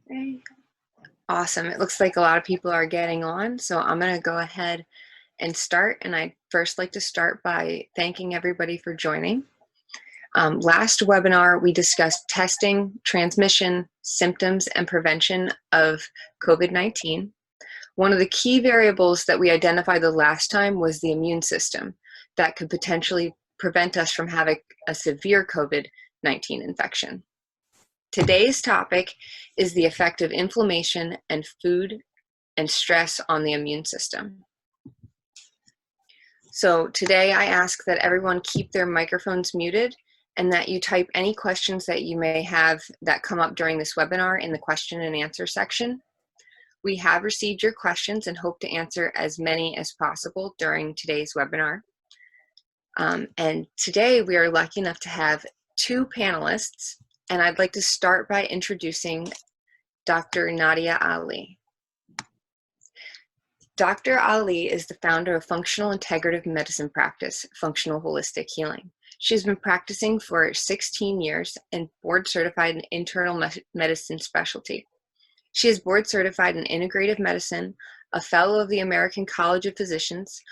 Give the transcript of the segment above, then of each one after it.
Okay. Awesome. It looks like a lot of people are getting on, so I'm going to go ahead and start. And I'd first like to start by thanking everybody for joining. Last webinar, we discussed testing, transmission, symptoms, and prevention of COVID-19. One of the key variables that we identified the last time was the immune system that could potentially prevent us from having a severe COVID-19 infection. Today's topic is the effect of inflammation and food and stress on the immune system. So today I ask that everyone keep their microphones muted and that you type any questions that you may have that come up during this webinar in the question and answer section. We have received your questions and hope to answer as many as possible during today's webinar. And today we are lucky enough to have two panelists, and I'd like to start by introducing Dr. Nadia Ali. Dr. Ali is the founder of functional integrative medicine practice, Functional Holistic Healing. She's been practicing for 16 years and board certified in internal medicine specialty. She is board certified in integrative medicine, a fellow of the American College of Physicians,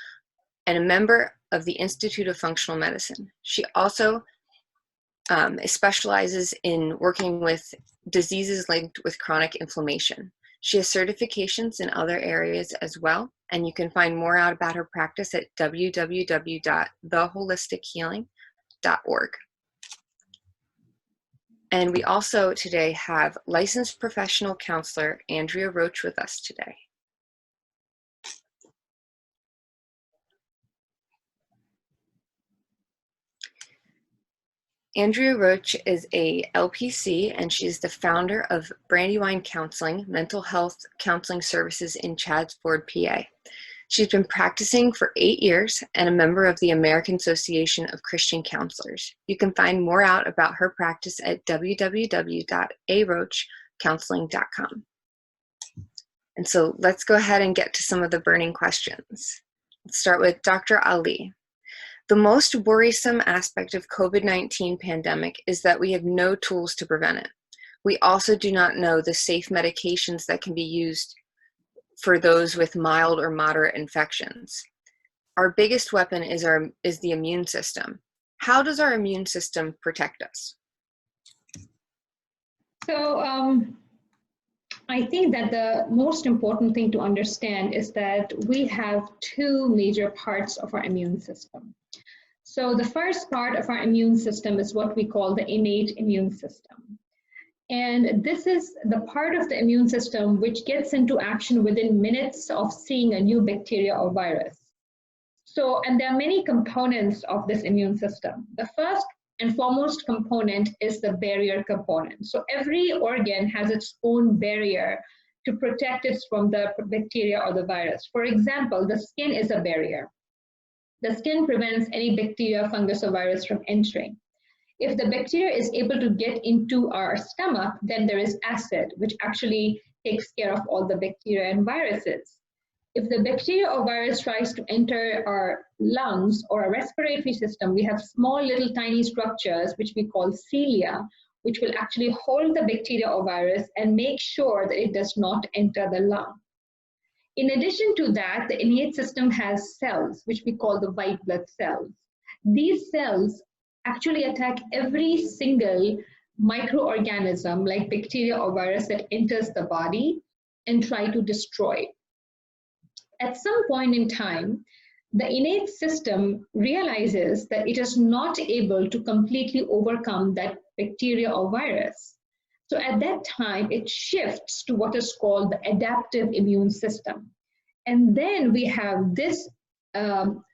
and a member of the Institute of Functional Medicine. She also specializes in working with diseases linked with chronic inflammation. She has certifications in other areas as well, and you can find more out about her practice at www.theholistic.healing.org. And we also today have licensed professional counselor Andrea Roach with us today. Andrea Roach is a LPC, and she's the founder of Brandywine Counseling, mental health counseling services in Chadds Ford, PA. She's been practicing for 8 years and a member of the American Association of Christian Counselors. You can find more out about her practice at www.aroachcounseling.com. And so let's go ahead and get to some of the burning questions. Let's start with Dr. Ali. The most worrisome aspect of COVID-19 pandemic is that we have no tools to prevent it. We also do not know the safe medications that can be used for those with mild or moderate infections. Our biggest weapon is the immune system. How does our immune system protect us? So I think that the most important thing to understand is that we have two major parts of our immune system. So the first part of our immune system is what we call the innate immune system. And this is the part of the immune system which gets into action within minutes of seeing a new bacteria or virus. So, and there are many components of this immune system. The first and foremost component is the barrier component. So every organ has its own barrier to protect it from the bacteria or the virus. For example, the skin is a barrier. The skin prevents any bacteria, fungus, or virus from entering. If the bacteria is able to get into our stomach, then there is acid, which actually takes care of all the bacteria and viruses. If the bacteria or virus tries to enter our lungs or our respiratory system, we have small little tiny structures, which we call cilia, which will actually hold the bacteria or virus and make sure that it does not enter the lung. In addition to that, the innate system has cells, which we call the white blood cells. These cells actually attack every single microorganism like bacteria or virus that enters the body and try to destroy it. At some point in time, the innate system realizes that it is not able to completely overcome that bacteria or virus. So at that time, it shifts to what is called the adaptive immune system. And then we have this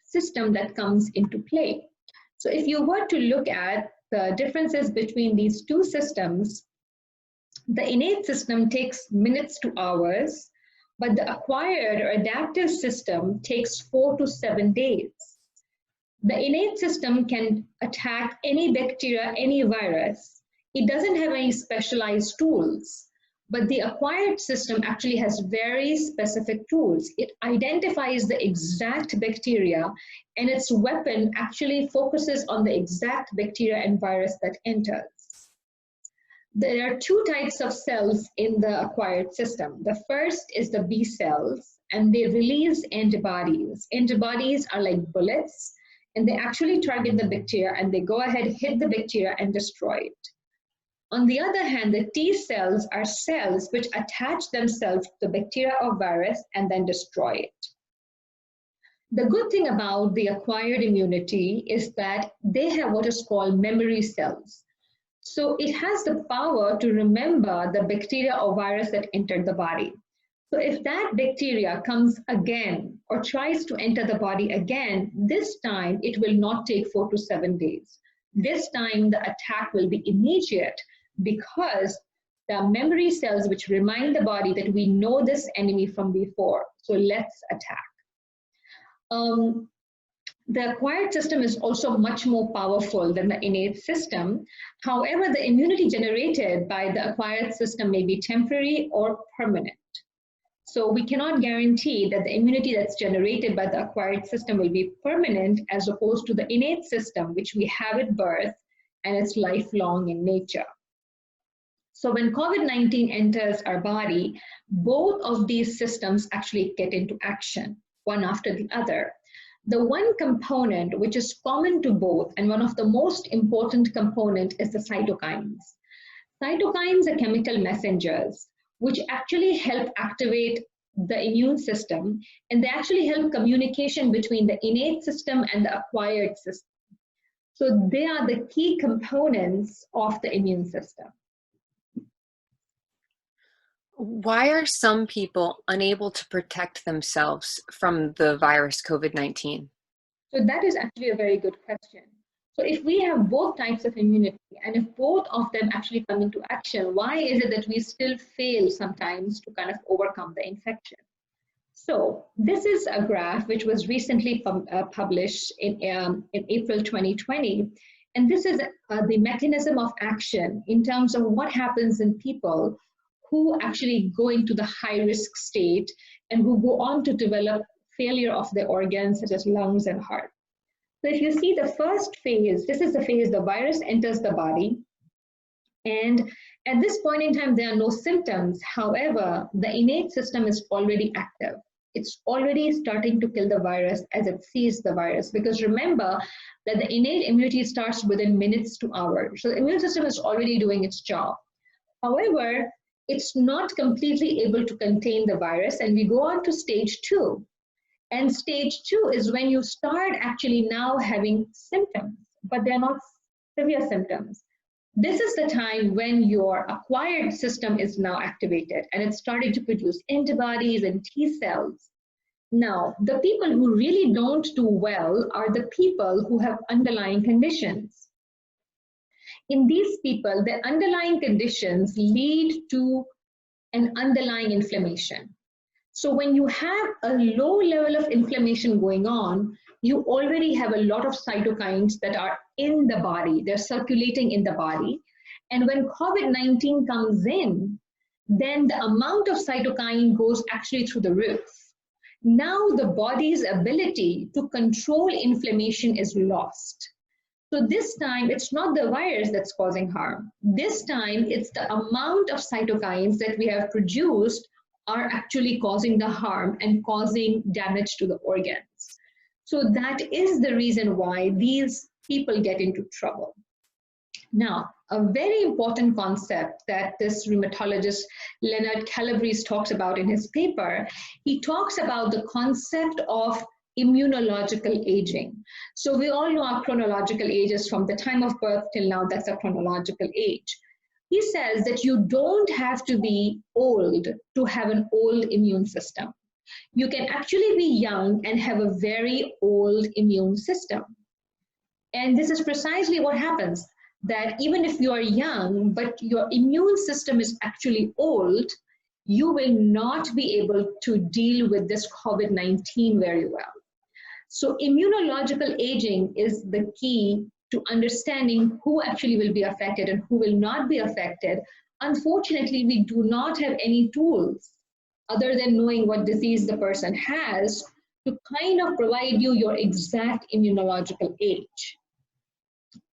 system that comes into play. So if you were to look at the differences between these two systems, the innate system takes minutes to hours, but the acquired or adaptive system takes 4 to 7 days. The innate system can attack any bacteria, any virus. It doesn't have any specialized tools, but the acquired system actually has very specific tools. It identifies the exact bacteria, and its weapon actually focuses on the exact bacteria and virus that enters. There are two types of cells in the acquired system. The first is the B cells, and they release antibodies. Antibodies are like bullets, and they actually target the bacteria, and they go ahead, hit the bacteria, and destroy it. On the other hand, the T cells are cells which attach themselves to the bacteria or virus and then destroy it. The good thing about the acquired immunity is that they have what is called memory cells. So it has the power to remember the bacteria or virus that entered the body. So if that bacteria comes again or tries to enter the body again, this time it will not take 4 to 7 days. This time the attack will be immediate because the memory cells which remind the body that we know this enemy from before, so let's attack. The acquired system is also much more powerful than the innate system. However, the immunity generated by the acquired system may be temporary or permanent. So we cannot guarantee that the immunity that's generated by the acquired system will be permanent as opposed to the innate system, which we have at birth and it's lifelong in nature. So when COVID-19 enters our body, both of these systems actually get into action, one after the other. The one component which is common to both, and one of the most important component, is the cytokines. Cytokines are chemical messengers which actually help activate the immune system, and they actually help communication between the innate system and the acquired system. So they are the key components of the immune system. Why are some people unable to protect themselves from the virus COVID-19? So that is actually a very good question. So if we have both types of immunity, and if both of them actually come into action, why is it that we still fail sometimes to kind of overcome the infection? So this is a graph which was recently published in April 2020. And this is the mechanism of action in terms of what happens in people who actually go into the high-risk state and who go on to develop failure of their organs such as lungs and heart. So if you see the first phase, this is the phase the virus enters the body. And at this point in time, there are no symptoms. However, the innate system is already active. It's already starting to kill the virus as it sees the virus. Because remember that the innate immunity starts within minutes to hours. So the immune system is already doing its job. However, it's not completely able to contain the virus, and we go on to stage 2. And stage 2 is when you start actually now having symptoms, but they're not severe symptoms. This is the time when your acquired system is now activated and it's starting to produce antibodies and T cells. Now, the people who really don't do well are the people who have underlying conditions. In these people, the underlying conditions lead to an underlying inflammation. So when you have a low level of inflammation going on, you already have a lot of cytokines that are in the body. They're circulating in the body. And when COVID-19 comes in, then the amount of cytokine goes actually through the roof. Now the body's ability to control inflammation is lost. So this time, it's not the virus that's causing harm. This time, it's the amount of cytokines that we have produced are actually causing the harm and causing damage to the organs. So that is the reason why these people get into trouble. Now, a very important concept that this rheumatologist Leonard Calabrese talks about in his paper, he talks about the concept of immunological aging. So we all know our chronological ages from the time of birth till now, that's a chronological age. He says that you don't have to be old to have an old immune system. You can actually be young and have a very old immune system. And this is precisely what happens, that even if you are young, but your immune system is actually old, you will not be able to deal with this COVID-19 very well. So immunological aging is the key to understanding who actually will be affected and who will not be affected. Unfortunately, we do not have any tools other than knowing what disease the person has to kind of provide you your exact immunological age.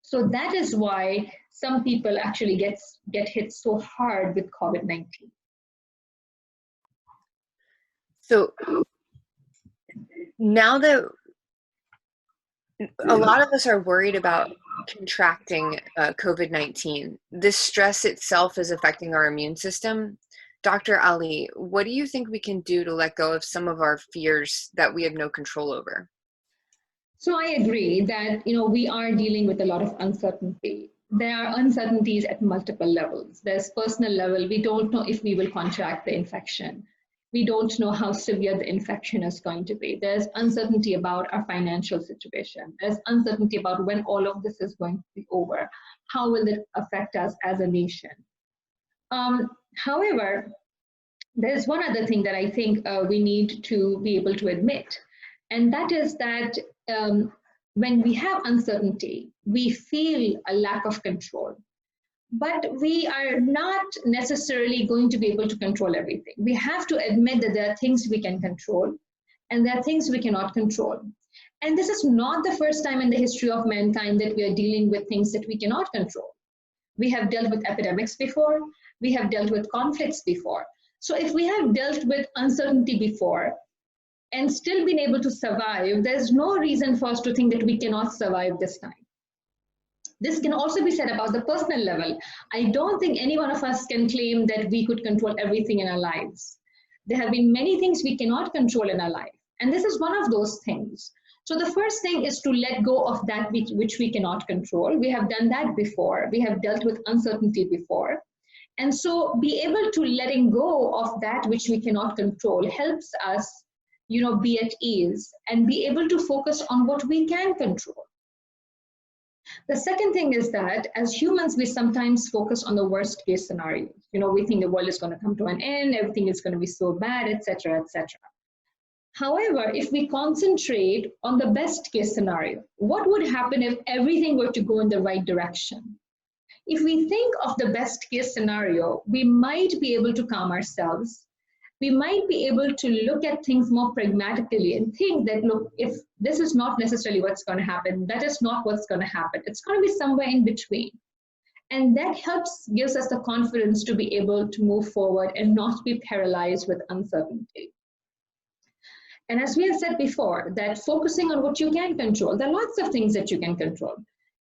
So that is why some people actually get hit so hard with COVID-19. So now that a lot of us are worried about contracting COVID-19, this stress itself is affecting our immune system. Dr. Ali, what do you think we can do to let go of some of our fears that we have no control over? So I agree that we are dealing with a lot of uncertainty. There are uncertainties at multiple levels. There's personal level. We don't know if we will contract the infection. We don't know how severe the infection is going to be. There's uncertainty about our financial situation. There's uncertainty about when all of this is going to be over. How will it affect us as a nation? However, there's one other thing that I think we need to be able to admit, and that is that when we have uncertainty, we feel a lack of control. But we are not necessarily going to be able to control everything. We have to admit that there are things we can control and there are things we cannot control. And this is not the first time in the history of mankind that we are dealing with things that we cannot control. We have dealt with epidemics before. We have dealt with conflicts before. So if we have dealt with uncertainty before and still been able to survive, there's no reason for us to think that we cannot survive this time. This can also be said about the personal level. I don't think any one of us can claim that we could control everything in our lives. There have been many things we cannot control in our life, and this is one of those things. So the first thing is to let go of that which we cannot control. We have done that before. We have dealt with uncertainty before. And so be able to letting go of that which we cannot control helps us, be at ease and be able to focus on what we can control. The second thing is that as humans, we sometimes focus on the worst case scenario. We think the world is going to come to an end, everything is going to be so bad, etc., etc. However, if we concentrate on the best case scenario, what would happen if everything were to go in the right direction? If we think of the best case scenario, we might be able to calm ourselves. We might be able to look at things more pragmatically and think that, look, if this is not necessarily what's going to happen, that is not what's going to happen. It's going to be somewhere in between. And that gives us the confidence to be able to move forward and not be paralyzed with uncertainty. And as we have said before, that focusing on what you can control, there are lots of things that you can control.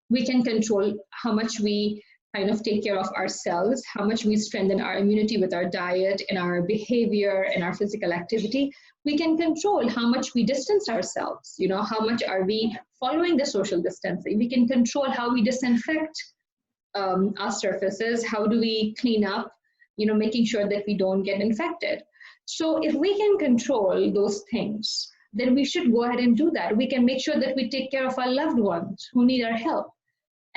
We can control how much we kind of take care of ourselves, how much we strengthen our immunity with our diet and our behavior and our physical activity. We can control how much we distance ourselves, how much are we following the social distancing. We can control how we disinfect our surfaces, how do we clean up, making sure that we don't get infected. So if we can control those things, then we should go ahead and do that. We can make sure that we take care of our loved ones who need our help.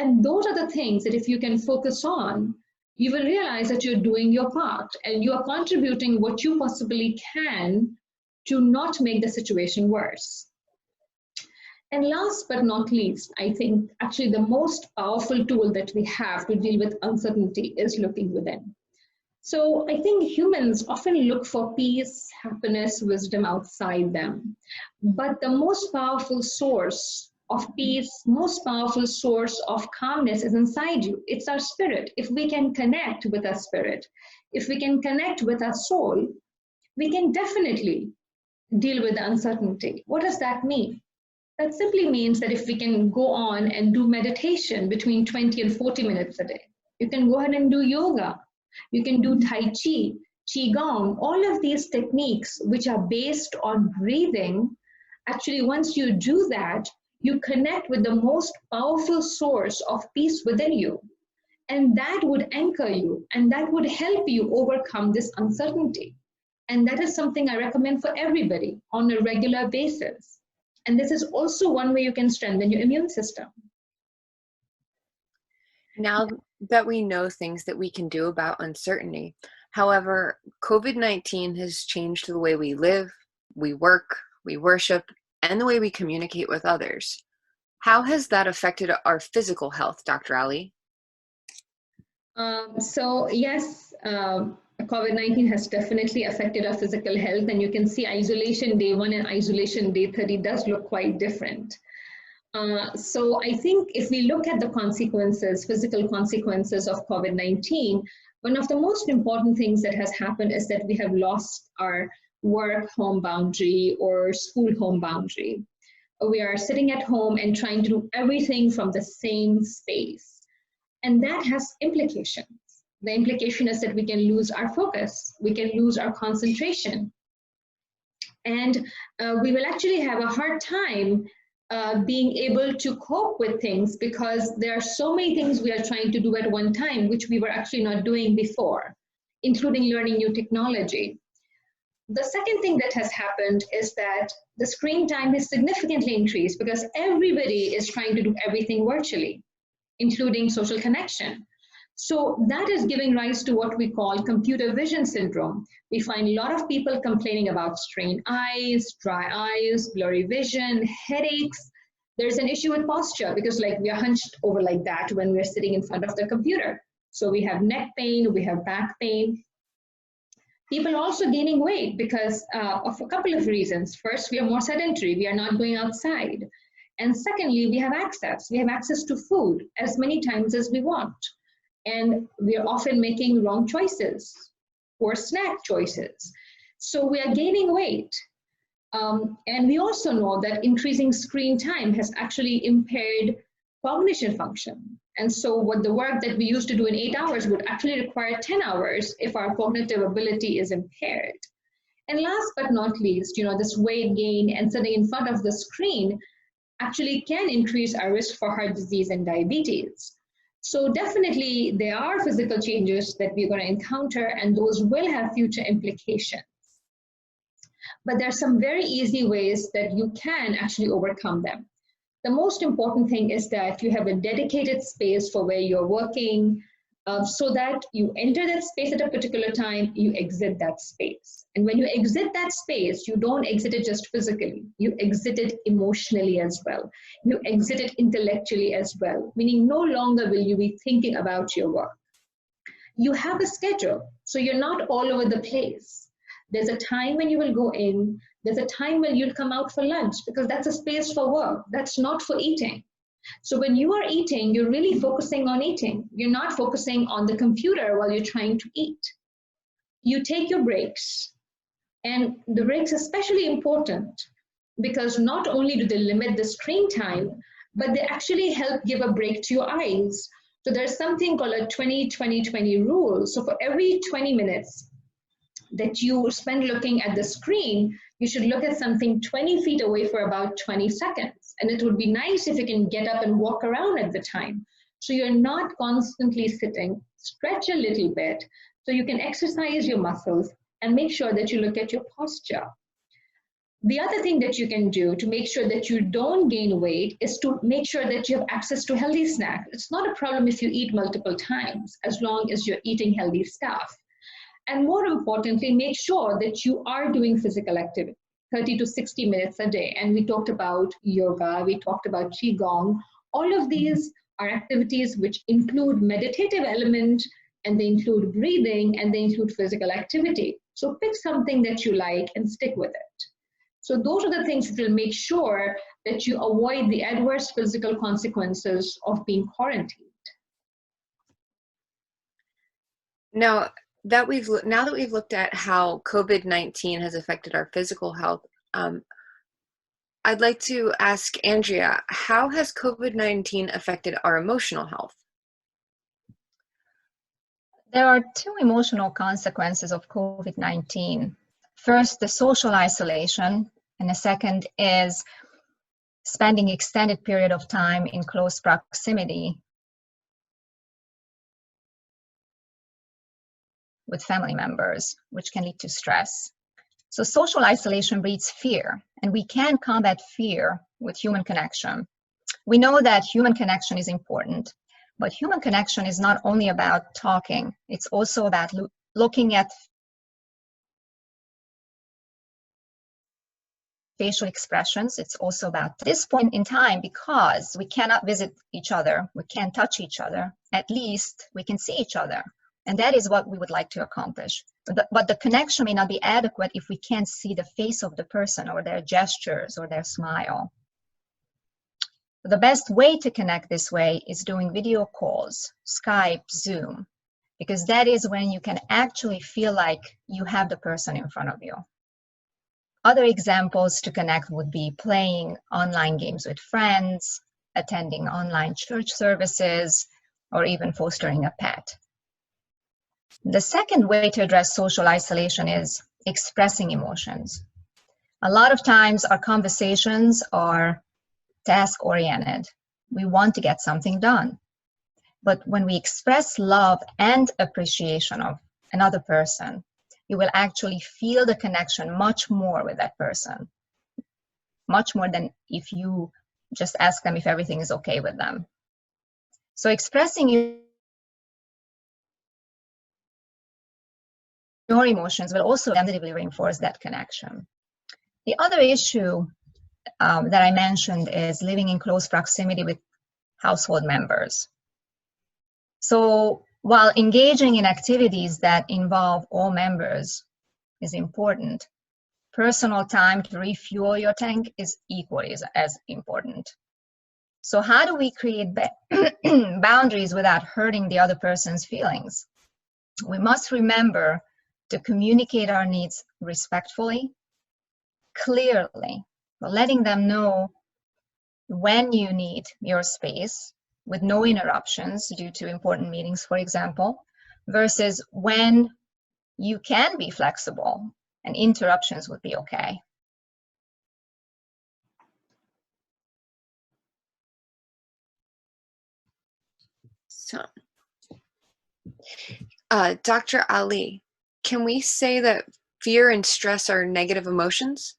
And those are the things that if you can focus on, you will realize that you're doing your part and you are contributing what you possibly can to not make the situation worse. And last but not least, I think actually the most powerful tool that we have to deal with uncertainty is looking within. So I think humans often look for peace, happiness, wisdom outside them. But the most powerful source of peace, most powerful source of calmness is inside you. It's our spirit. If we can connect with our spirit, if we can connect with our soul, we can definitely deal with the uncertainty. What does that mean? That simply means that if we can go on and do meditation between 20 and 40 minutes a day, you can go ahead and do yoga, you can do Tai Chi, Qigong, all of these techniques which are based on breathing. Actually, once you do that, you connect with the most powerful source of peace within you. And that would anchor you and that would help you overcome this uncertainty. And that is something I recommend for everybody on a regular basis. And this is also one way you can strengthen your immune system. Now that we know things that we can do about uncertainty, however, COVID-19 has changed the way we live, we work, we worship, and the way we communicate with others. How has that affected our physical health, Dr. Ali? So yes, COVID-19 has definitely affected our physical health, and you can see isolation day 1 and isolation day 30 does look quite different. So I think if we look at the consequences, physical consequences of COVID-19, one of the most important things that has happened is that we have lost our work-home boundary or school-home boundary. We are sitting at home and trying to do everything from the same space. And that has implications. The implication is that we can lose our focus, we can lose our concentration. And we will actually have a hard time being able to cope with things because there are so many things we are trying to do at one time, which we were actually not doing before, including learning new technology. The second thing that has happened is that the screen time has significantly increased because everybody is trying to do everything virtually, including social connection. So that is giving rise to what we call computer vision syndrome. We find a lot of people complaining about strained eyes, dry eyes, blurry vision, headaches. There's an issue with posture because like we are hunched over like that when we're sitting in front of the computer. So we have neck pain, we have back pain. People are also gaining weight because of a couple of reasons. First, we are more sedentary. We are not going outside. And secondly, we have access. We have access to food as many times as we want. And we are often making wrong choices or snack choices. So we are gaining weight. And we also know that increasing screen time has actually impaired cognition function. And so what the work that we used to do in 8 hours would actually require 10 hours if our cognitive ability is impaired. And last but not least, this weight gain and sitting in front of the screen actually can increase our risk for heart disease and diabetes. So definitely there are physical changes that we're going to encounter and those will have future implications. But there are some very easy ways that you can actually overcome them. The most important thing is that you have a dedicated space for where you're working so that you enter that space at a particular time, you exit that space. And when you exit that space, you don't exit it just physically, you exit it emotionally as well. You exit it intellectually as well, meaning no longer will you be thinking about your work. You have a schedule, so you're not all over the place. There's a time when you will go in, there's a time when you'll come out for lunch because that's a space for work, that's not for eating. So when you are eating, you're really focusing on eating. You're not focusing on the computer while you're trying to eat. You take your breaks, and the breaks are especially important because not only do they limit the screen time, but they actually help give a break to your eyes. So there's something called a 20-20-20 rule. So for every 20 minutes that you spend looking at the screen, you should look at something 20 feet away for about 20 seconds. And it would be nice if you can get up and walk around at the time. So you're not constantly sitting, stretch a little bit so you can exercise your muscles and make sure that you look at your posture. The other thing that you can do to make sure that you don't gain weight is to make sure that you have access to healthy snacks. It's not a problem if you eat multiple times, as long as you're eating healthy stuff. And more importantly, make sure that you are doing physical activity, 30 to 60 minutes a day. And we talked about yoga, we talked about qigong. All of these are activities which include meditative element, and they include breathing, and they include physical activity. So pick something that you like and stick with it. So those are the things that will make sure that you avoid the adverse physical consequences of being quarantined. Now that we've looked at how COVID-19 has affected our physical health, I'd like to ask Andrea, how has COVID-19 affected our emotional health? There are two emotional consequences of COVID-19. First, the social isolation, and the second is spending extended period of time in close proximity with family members, which can lead to stress. So social isolation breeds fear, and we can combat fear with human connection. We know that human connection is important, but human connection is not only about talking, it's also about looking at facial expressions. It's also about this point in time, because we cannot visit each other, we can't touch each other, at least we can see each other. And that is what we would like to accomplish. But the connection may not be adequate if we can't see the face of the person or their gestures or their smile. The best way to connect this way is doing video calls, Skype, Zoom, because that is when you can actually feel like you have the person in front of you. Other examples to connect would be playing online games with friends, attending online church services, or even fostering a pet. The second way to address social isolation is expressing emotions. A lot of times our conversations are task-oriented. We want to get something done. But when we express love and appreciation of another person, you will actually feel the connection much more with that person, much more than if you just ask them if everything is okay with them. So expressing your emotions will also negatively reinforce that connection. The other issue that I mentioned is living in close proximity with household members. So while engaging in activities that involve all members is important, personal time to refuel your tank is equally as important. So how do we create boundaries without hurting the other person's feelings? We must remember to communicate our needs respectfully, clearly, letting them know when you need your space with no interruptions due to important meetings, for example, versus when you can be flexible and interruptions would be okay. So, Dr. Ali, can we say that fear and stress are negative emotions?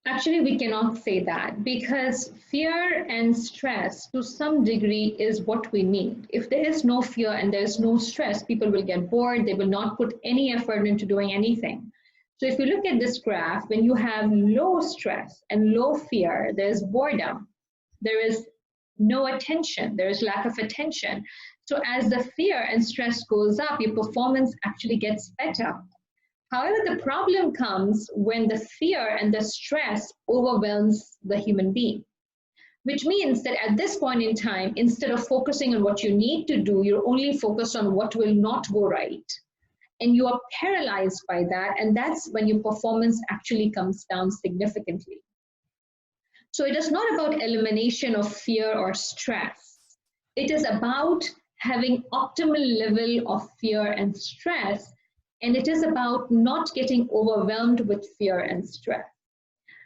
Actually, we cannot say that, because fear and stress to some degree is what we need. If there is no fear and there is no stress, people will get bored. They will not put any effort into doing anything. So if you look at this graph, when you have low stress and low fear, there's boredom. There is no attention. There is lack of attention. So as the fear and stress goes up, your performance actually gets better. However, the problem comes when the fear and the stress overwhelms the human being, which means that at this point in time, instead of focusing on what you need to do, you're only focused on what will not go right. And you are paralyzed by that, and that's when your performance actually comes down significantly. So it is not about elimination of fear or stress. It is about having optimal level of fear and stress. And it is about not getting overwhelmed with fear and stress.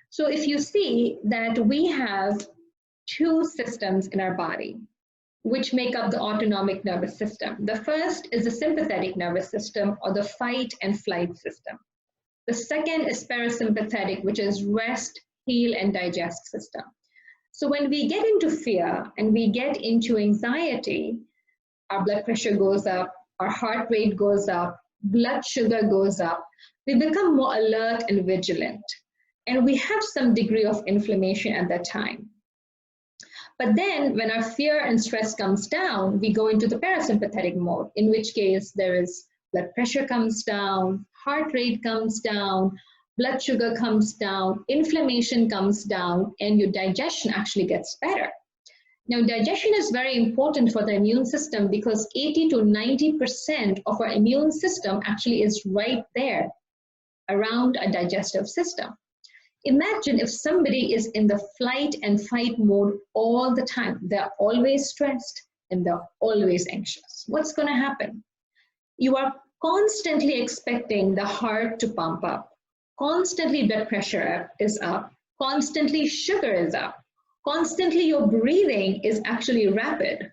So if you see that we have two systems in our body, which make up the autonomic nervous system. The first is the sympathetic nervous system, or the fight and flight system. The second is parasympathetic, which is rest, heal, and digest system. So when we get into fear and we get into anxiety, our blood pressure goes up, our heart rate goes up, blood sugar goes up, we become more alert and vigilant, and we have some degree of inflammation at that time. But then when our fear and stress comes down, we go into the parasympathetic mode, in which case there is blood pressure comes down, heart rate comes down, blood sugar comes down, inflammation comes down, and your digestion actually gets better. Now, digestion is very important for the immune system, because 80 to 90% of our immune system actually is right there around a digestive system. Imagine if somebody is in the flight and fight mode all the time. They're always stressed and they're always anxious. What's going to happen? You are constantly expecting the heart to pump up. Constantly blood pressure is up. Constantly sugar is up. Constantly your breathing is actually rapid,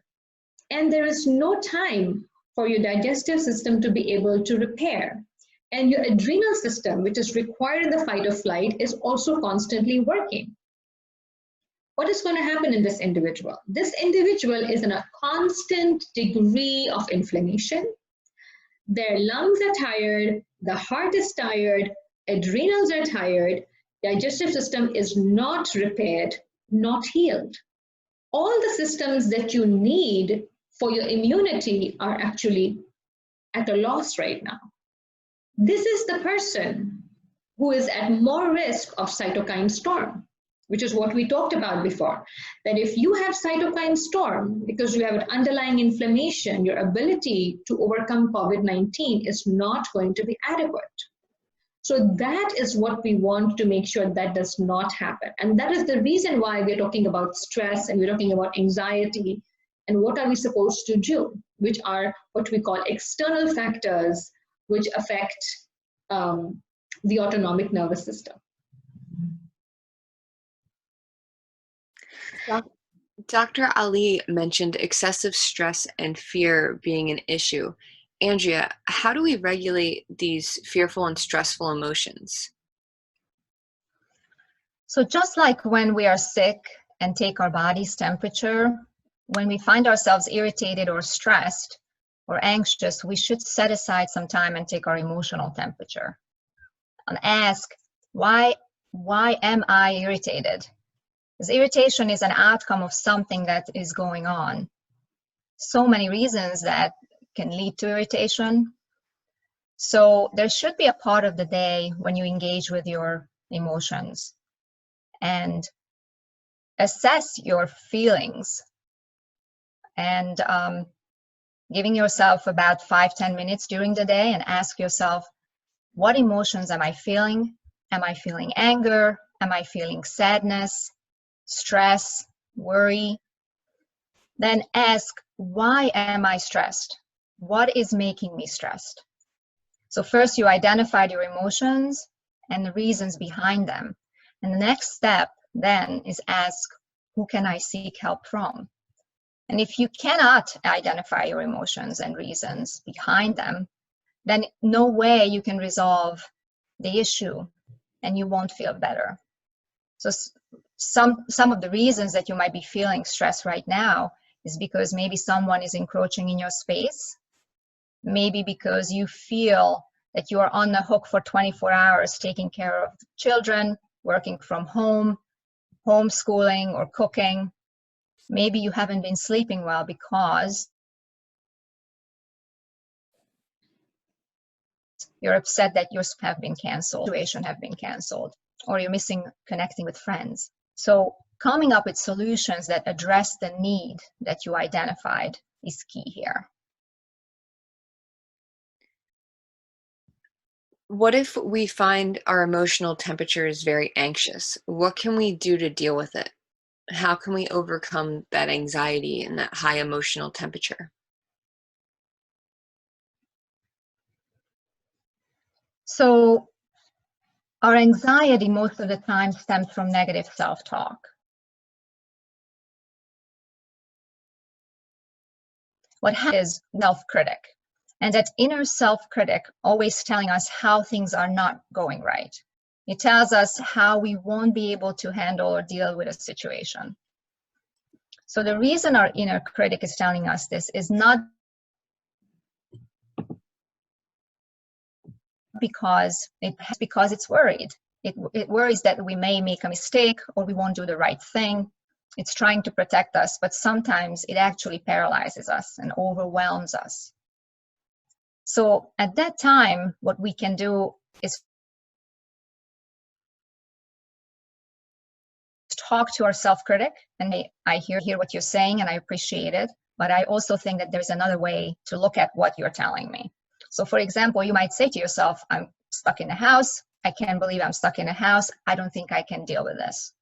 and there is no time for your digestive system to be able to repair. And your adrenal system, which is required in the fight or flight, is also constantly working. What is going to happen in this individual? This individual is in a constant degree of inflammation. Their lungs are tired, the heart is tired, adrenals are tired, digestive system is not repaired, not healed. All the systems that you need for your immunity are actually at a loss right now. This is the person who is at more risk of cytokine storm. which is what we talked about before, that if you have cytokine storm because you have an underlying inflammation, your ability to overcome COVID-19 is not going to be adequate. So that is what we want to make sure that does not happen. And that is the reason why we're talking about stress and we're talking about anxiety and what are we supposed to do, which are what we call external factors which affect the autonomic nervous system. Dr. Ali mentioned excessive stress and fear being an issue. Andrea, how do we regulate these fearful and stressful emotions? So just like when we are sick and take our body's temperature, when we find ourselves irritated or stressed or anxious, we should set aside some time and take our emotional temperature and ask, why am I irritated? Because irritation is an outcome of something that is going on. So many reasons that can lead to irritation. So there should be a part of the day when you engage with your emotions and assess your feelings and giving yourself about 5-10 minutes during the day and ask yourself, what emotions am I feeling? Am I feeling anger? Am I feeling sadness, stress, worry? Then ask, why am I stressed? What is making me stressed? So first you identified your emotions and the reasons behind them. And the next step then is ask, who can I seek help from? And if you cannot identify your emotions and reasons behind them, then no way you can resolve the issue and you won't feel better. So some of the reasons that you might be feeling stress right now is because maybe someone is encroaching in your space. Maybe because you feel that you are on the hook for 24 hours taking care of children, working from home, homeschooling or cooking. Maybe you haven't been sleeping well because you're upset that your have been canceled, situation have been canceled, or you're missing connecting with friends. So coming up with solutions that address the need that you identified is key here. What if we find our emotional temperature is very anxious? What can we do to deal with it? How can we overcome that anxiety and that high emotional temperature? So our anxiety most of the time stems from negative self-talk. What happens is self-critic. And that inner self-critic always telling us how things are not going right. It tells us how we won't be able to handle or deal with a situation. So the reason our inner critic is telling us this is not because it's worried. It worries that we may make a mistake or we won't do the right thing. It's trying to protect us, but sometimes it actually paralyzes us and overwhelms us. So at that time, what we can do is talk to our self-critic, and I hear what you're saying and I appreciate it, but I also think that there's another way to look at what you're telling me. So for example, you might say to yourself, I'm stuck in the house. I can't believe I'm stuck in a house. I don't think I can deal with this.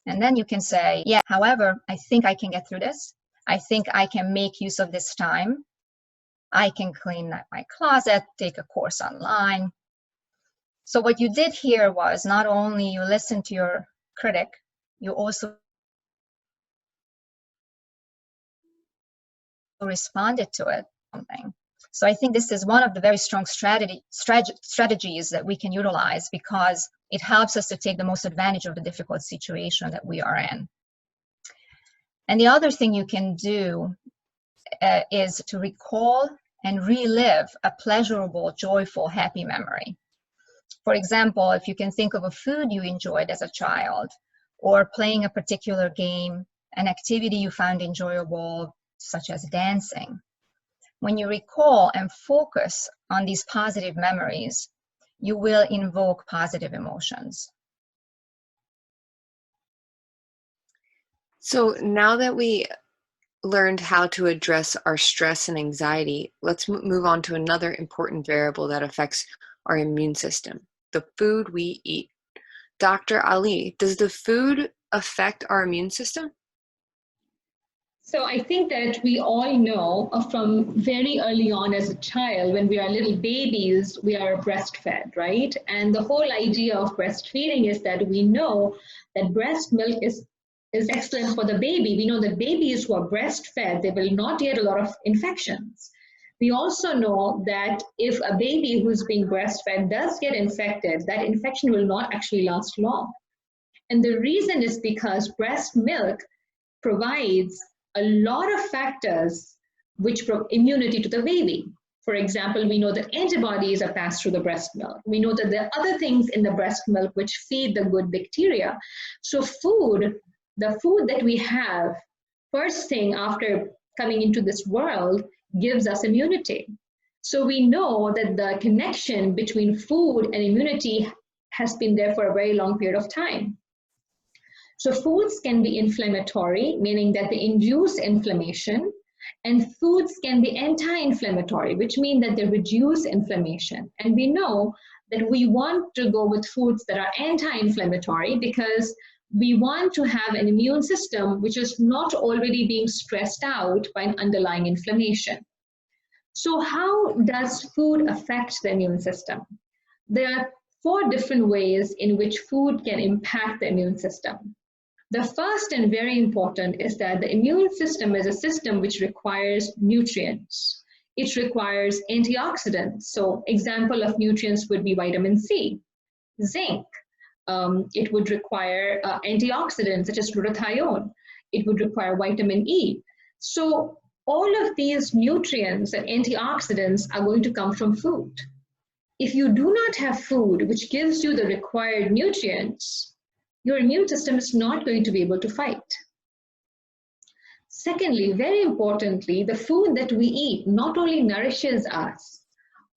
And then you can say, yeah, however, I think I can get through this. I think I can make use of this time. I can clean my closet, take a course online. So what you did here was not only you listened to your critic, you also responded to it. So I think this is one of the very strong strategies that we can utilize because it helps us to take the most advantage of the difficult situation that we are in. And the other thing you can do is to recall and relive a pleasurable, joyful, happy memory. For example, if you can think of a food you enjoyed as a child, or playing a particular game, an activity you found enjoyable, such as dancing. When you recall and focus on these positive memories, you will invoke positive emotions. So now that we learned how to address our stress and anxiety, let's move on to another important variable that affects our immune system, the food we eat. Dr. Ali, does the food affect our immune system? So I think that we all know from very early on as a child, when we are little babies, we are breastfed, right? And the whole idea of breastfeeding is that we know that breast milk is excellent for the baby. We know that babies who are breastfed, they will not get a lot of infections. We also know that if a baby who's being breastfed does get infected, that infection will not actually last long. And the reason is because breast milk provides a lot of factors which bring immunity to the baby. For example, we know that antibodies are passed through the breast milk. We know that there are other things in the breast milk which feed the good bacteria. So the food that we have first thing after coming into this world gives us immunity. So we know that the connection between food and immunity has been there for a very long period of time. So foods can be inflammatory, meaning that they induce inflammation, and foods can be anti-inflammatory, which means that they reduce inflammation. And we know that we want to go with foods that are anti-inflammatory because we want to have an immune system which is not already being stressed out by an underlying inflammation. So how does food affect the immune system? There are 4 different ways in which food can impact the immune system. The first and very important is that the immune system is a system which requires nutrients. It requires antioxidants. So example of nutrients would be vitamin C, zinc. It would require antioxidants such as glutathione. It would require vitamin E. So all of these nutrients and antioxidants are going to come from food. If you do not have food which gives you the required nutrients, your immune system is not going to be able to fight. Secondly, very importantly, the food that we eat not only nourishes us,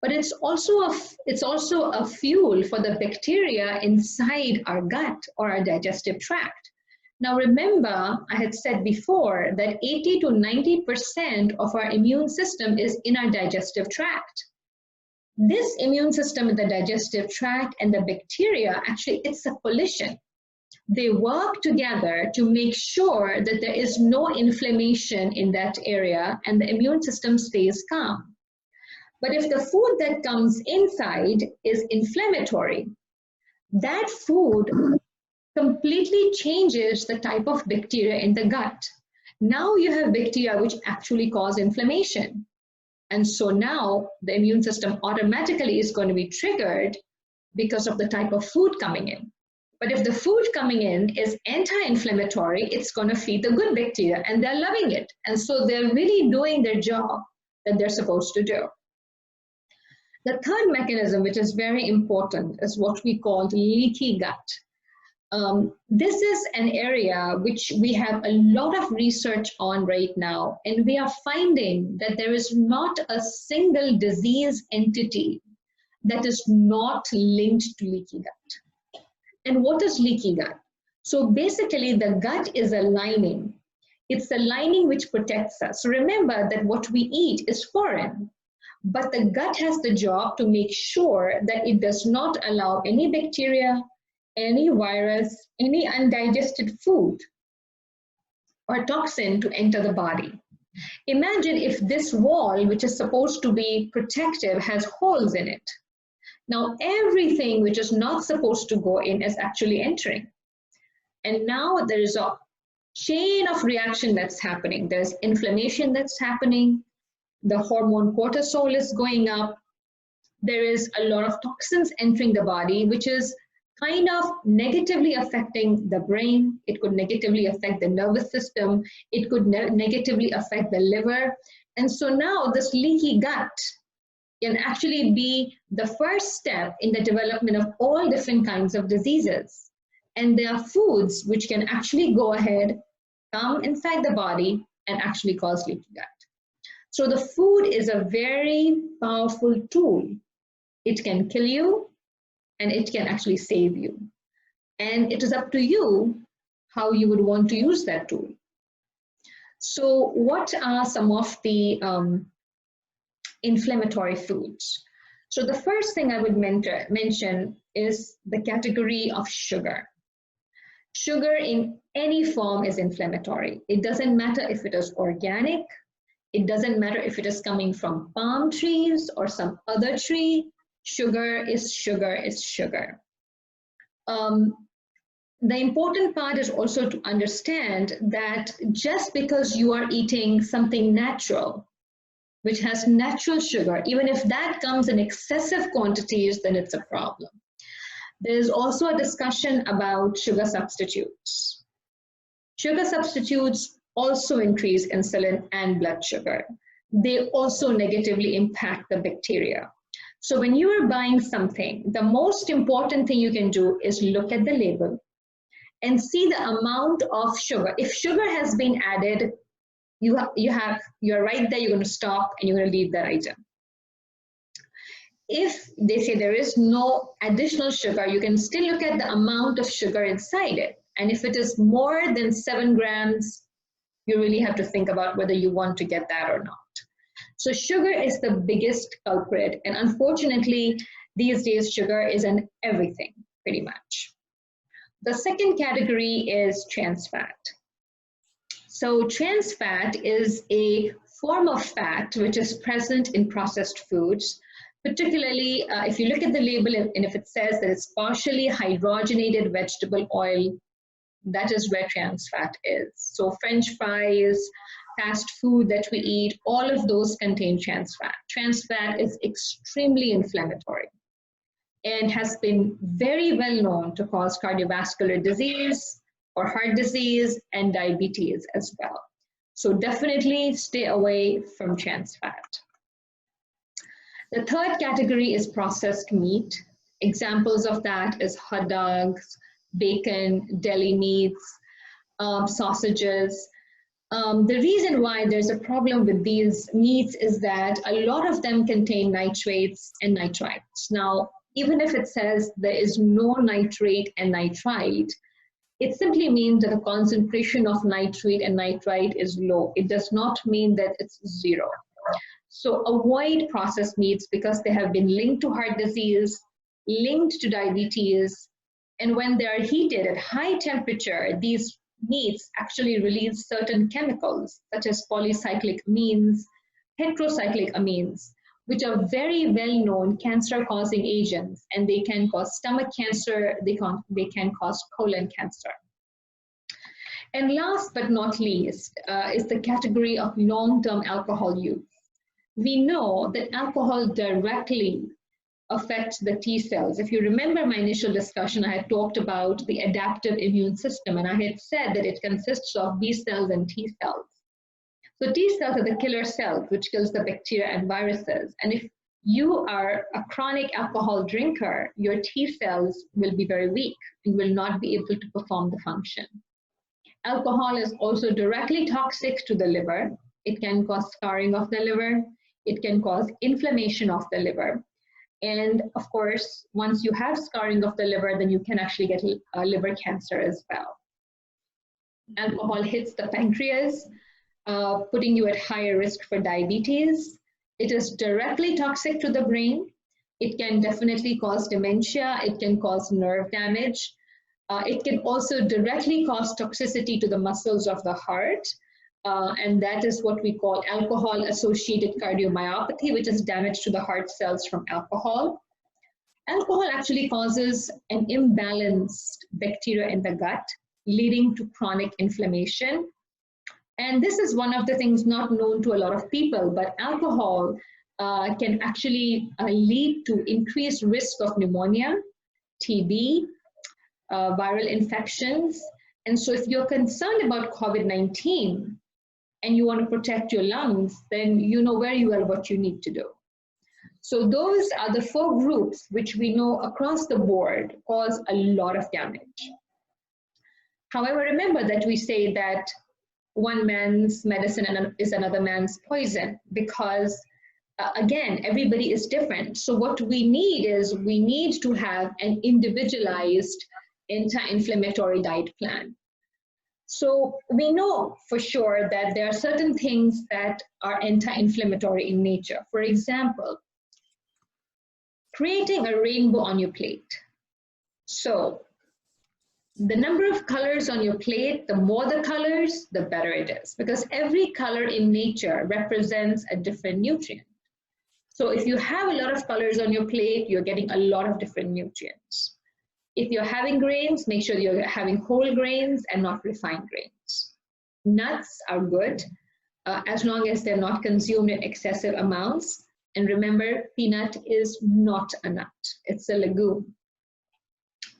but it's also a fuel for the bacteria inside our gut or our digestive tract. Now remember, I had said before that 80 to 90% of our immune system is in our digestive tract. This immune system in the digestive tract and the bacteria, actually it's a coalition. They work together to make sure that there is no inflammation in that area and the immune system stays calm. But if the food that comes inside is inflammatory, that food completely changes the type of bacteria in the gut. Now you have bacteria which actually cause inflammation. And so now the immune system automatically is going to be triggered because of the type of food coming in. But if the food coming in is anti-inflammatory, it's going to feed the good bacteria and they're loving it. And so they're really doing their job that they're supposed to do. The third mechanism, which is very important, is what we call leaky gut. This is an area which we have a lot of research on right now, and we are finding that there is not a single disease entity that is not linked to leaky gut. And what is leaky gut? So basically the gut is a lining. It's the lining which protects us. So remember that what we eat is foreign, but the gut has the job to make sure that it does not allow any bacteria, any virus, any undigested food or toxin to enter the body. Imagine if this wall, which is supposed to be protective, has holes in it. Now everything which is not supposed to go in is actually entering. And now there is a chain of reaction that's happening. There's inflammation that's happening. The hormone cortisol is going up. There is a lot of toxins entering the body, which is kind of negatively affecting the brain. It could negatively affect the nervous system. It could negatively affect the liver. And so now this leaky gut can actually be the first step in the development of all different kinds of diseases. And there are foods which can actually go ahead, come inside the body, and actually cause leaky gut. So the food is a very powerful tool. It can kill you, and it can actually save you. And it is up to you how you would want to use that tool. So what are some of the inflammatory foods? So the first thing I would mention is the category of sugar. Sugar in any form is inflammatory. It doesn't matter if it is organic. It doesn't matter if it is coming from palm trees or some other tree. Sugar is sugar is sugar. The important part is also to understand that just because you are eating something natural, which has natural sugar, even if that comes in excessive quantities, then it's a problem. There's also a discussion about sugar substitutes. Sugar substitutes also increase insulin and blood sugar. They also negatively impact the bacteria. So when you are buying something, the most important thing you can do is look at the label and see the amount of sugar. If sugar has been added, you're right there, you're going to stop and you're going to leave that item. If they say there is no additional sugar, you can still look at the amount of sugar inside it. And if it is more than 7 grams, you really have to think about whether you want to get that or not. So sugar is the biggest culprit. And unfortunately, these days, sugar is in everything, pretty much. The second category is trans fat. So trans fat is a form of fat which is present in processed foods, particularly if you look at the label and if it says that it's partially hydrogenated vegetable oil, that is where trans fat is. So French fries, fast food that we eat, all of those contain trans fat. Trans fat is extremely inflammatory and has been very well known to cause cardiovascular disease or heart disease and diabetes as well. So definitely stay away from trans fat. The third category is processed meat. Examples of that is hot dogs, bacon, deli meats, sausages. The reason why there's a problem with these meats is that a lot of them contain nitrates and nitrites. Now, even if it says there is no nitrate and nitrite, it simply means that the concentration of nitrate and nitrite is low. It does not mean that it's zero. So avoid processed meats because they have been linked to heart disease, linked to diabetes, and when they are heated at high temperature, these meats actually release certain chemicals such as polycyclic amines, heterocyclic amines, which are very well-known cancer-causing agents, and they can cause stomach cancer, they can cause colon cancer. And last but not least is the category of long-term alcohol use. We know that alcohol directly affects the T cells. If you remember my initial discussion, I had talked about the adaptive immune system, and I had said that it consists of B cells and T cells. So T cells are the killer cells, which kills the bacteria and viruses. And if you are a chronic alcohol drinker, your T cells will be very weak and will not be able to perform the function. Alcohol is also directly toxic to the liver. It can cause scarring of the liver. It can cause inflammation of the liver. And of course, once you have scarring of the liver, then you can actually get liver cancer as well. Alcohol hits the pancreas, putting you at higher risk for diabetes. It is directly toxic to the brain. It can definitely cause dementia. It can cause nerve damage. It can also directly cause toxicity to the muscles of the heart. And that is what we call alcohol-associated cardiomyopathy, which is damage to the heart cells from alcohol. Alcohol actually causes an imbalanced bacteria in the gut, leading to chronic inflammation. And this is one of the things not known to a lot of people, but alcohol can actually lead to increased risk of pneumonia, TB, viral infections. And so if you're concerned about COVID-19 and you want to protect your lungs, then you know very well what you need to do. So those are the 4 groups which we know across the board cause a lot of damage. However, remember that we say that one man's medicine is another man's poison, because again, everybody is different. So what we need to have an individualized anti-inflammatory diet plan. So we know for sure that there are certain things that are anti-inflammatory in nature. For example, creating a rainbow on your plate. So the number of colors on your plate, the more the colors, the better it is, because every color in nature represents a different nutrient. So if you have a lot of colors on your plate, you're getting a lot of different nutrients. If you're having grains, make sure you're having whole grains and not refined grains. Nuts are good as long as they're not consumed in excessive amounts. And remember, peanut is not a nut, it's a legume.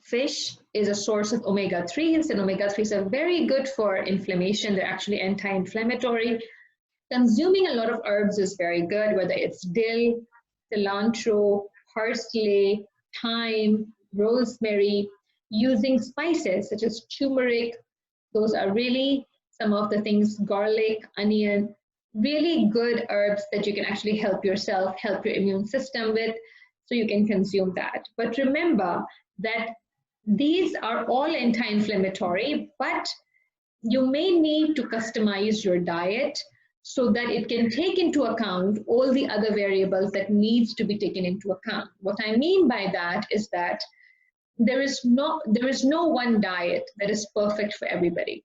Fish is a source of omega-3s, and omega-3s are very good for inflammation. They're actually anti-inflammatory. Consuming a lot of herbs is very good, whether it's dill, cilantro, parsley, thyme, rosemary. Using spices such as turmeric, those are really some of the things, garlic, onion, really good herbs that you can actually help yourself, help your immune system with, so you can consume that. But remember that these are all anti-inflammatory, but you may need to customize your diet so that it can take into account all the other variables that needs to be taken into account. What I mean by that is that there is no one diet that is perfect for everybody.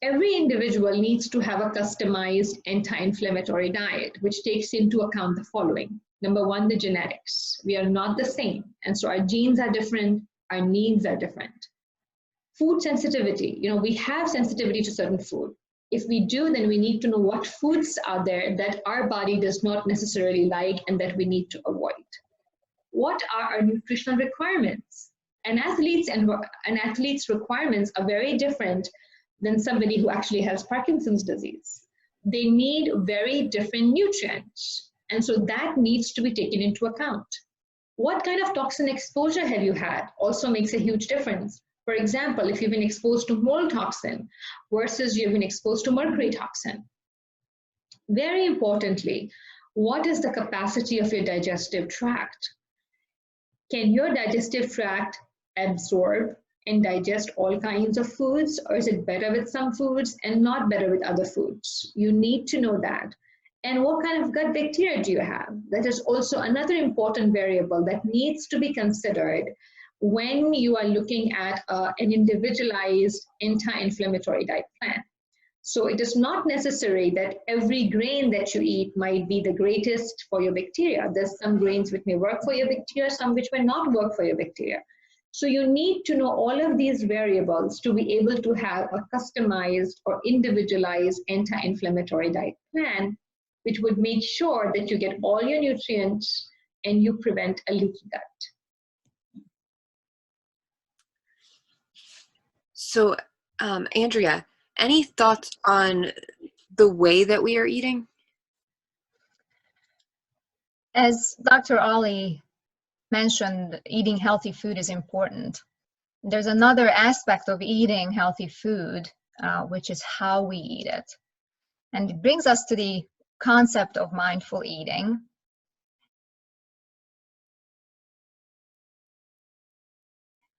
Every individual needs to have a customized anti-inflammatory diet, which takes into account the following. Number one, the genetics. We are not the same, and so our genes are different, our needs are different. Food sensitivity, we have sensitivity to certain food. If we do, then we need to know what foods are there that our body does not necessarily like and that we need to avoid. What are our nutritional requirements? An athlete's requirements are very different than somebody who actually has Parkinson's disease. They need very different nutrients, and so that needs to be taken into account. What kind of toxin exposure have you had also makes a huge difference. For example, if you've been exposed to mold toxin versus you've been exposed to mercury toxin. Very importantly, what is the capacity of your digestive tract? Can your digestive tract absorb and digest all kinds of foods, or is it better with some foods and not better with other foods? You need to know that. And what kind of gut bacteria do you have? That is also another important variable that needs to be considered when you are looking at an individualized anti-inflammatory diet plan. So it is not necessary that every grain that you eat might be the greatest for your bacteria. There's some grains which may work for your bacteria, some which may not work for your bacteria. So you need to know all of these variables to be able to have a customized or individualized anti-inflammatory diet plan, which would make sure that you get all your nutrients and you prevent a leaky gut. So, Andrea, any thoughts on the way that we are eating? As Dr. Ali mentioned, eating healthy food is important. There's another aspect of eating healthy food, which is how we eat it. And it brings us to the concept of mindful eating.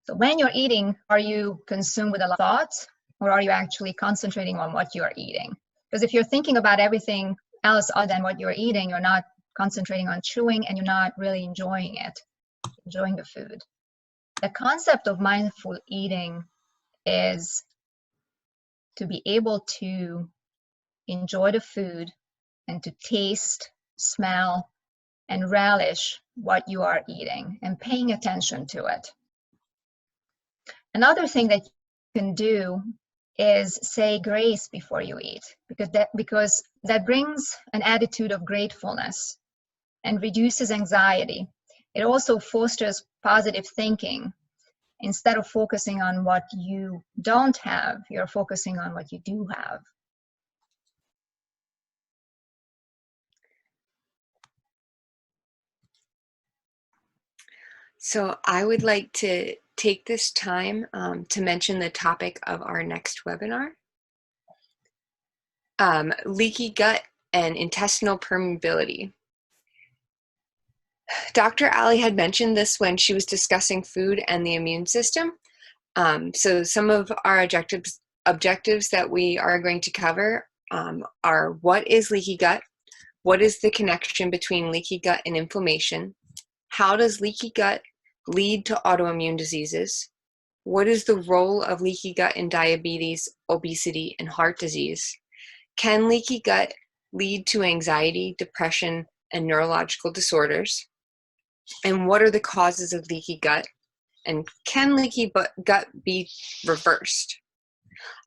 So when you're eating, are you consumed with a lot of thoughts, or are you actually concentrating on what you're eating? Because if you're thinking about everything else other than what you're eating, you're not concentrating on chewing and you're not really enjoying it, enjoying the food. The concept of mindful eating is to be able to enjoy the food and to taste, smell, and relish what you are eating and paying attention to it. Another thing that you can do is say grace before you eat, because that brings an attitude of gratefulness and reduces anxiety. It also fosters positive thinking. Instead of focusing on what you don't have, you're focusing on what you do have. So I would like to take this time to mention the topic of our next webinar. Leaky gut and intestinal permeability. Dr. Ali had mentioned this when she was discussing food and the immune system. So some of our objectives that we are going to cover are: what is leaky gut? What is the connection between leaky gut and inflammation? How does leaky gut lead to autoimmune diseases? What is the role of leaky gut in diabetes, obesity, and heart disease? Can leaky gut lead to anxiety, depression, and neurological disorders? And what are the causes of leaky gut? And can leaky gut be reversed?